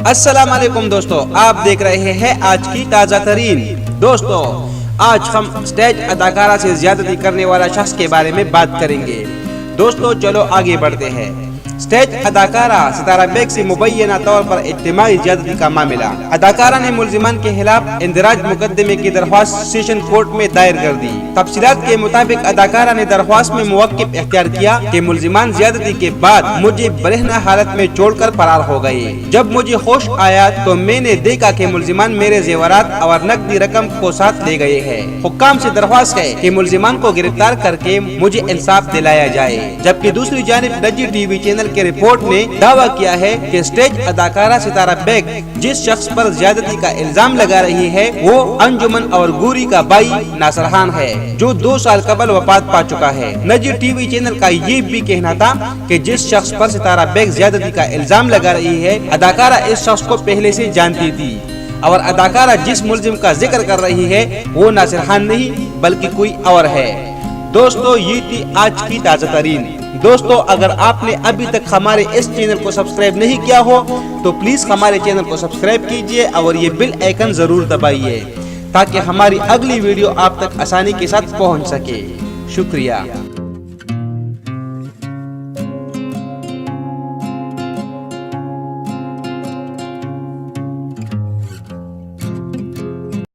السلام علیکم دوستو، آپ دیکھ رہے ہیں آج کی تازہ ترین۔ دوستو آج ہم اسٹیج اداکارہ سے زیادتی کرنے والا شخص کے بارے میں بات کریں گے۔ دوستو چلو آگے بڑھتے ہیں۔ اسٹیج اداکارہ ستارہ بیگ سے مبینہ طور پر اجتماعی زیادتی کا معاملہ۔ اداکارہ نے ملزمان کے خلاف اندراج مقدمے کی درخواست سیشن کورٹ میں دائر کر دی۔ تفصیلات کے مطابق اداکارہ نے درخواست میں موقف اختیار کیا کہ ملزمان زیادتی کے بعد مجھے برہنہ حالت میں چھوڑ کر فرار ہو گئے۔ جب مجھے ہوش آیا تو میں نے دیکھا کہ ملزمان میرے زیورات اور نقدی رقم کو ساتھ لے گئے ہیں۔ حکام سے درخواست ہے کہ ملزمان کو گرفتار کر کے مجھے انصاف دلایا جائے۔ جبکہ دوسری جانب نجی ٹی وی چینل کے رپورٹ نے دعویٰ کیا ہے کہ اسٹیج اداکارہ ستارہ بیگ جس شخص پر زیادتی کا الزام لگا رہی ہے وہ انجمن اور گوری کا بھائی ناصر خان ہے، جو 2 سال قبل وفات پا چکا ہے۔ نجی ٹی وی چینل کا یہ بھی کہنا تھا کہ جس شخص پر ستارہ بیگ زیادتی کا الزام لگا رہی ہے اداکارہ اس شخص کو پہلے سے جانتی تھی، اور اداکارہ جس ملزم کا ذکر کر رہی ہے وہ ناصر خان نہیں بلکہ کوئی اور ہے۔ دوستو یہ تھی آج کی تازہ ترین۔ دوستو اگر آپ نے ابھی تک ہمارے اس چینل کو سبسکرائب نہیں کیا ہو تو پلیز ہمارے چینل کو سبسکرائب کیجئے اور یہ بیل آئیکن ضرور دبائیے تاکہ ہماری اگلی ویڈیو آپ تک آسانی کے ساتھ پہنچ سکے۔ شکریہ۔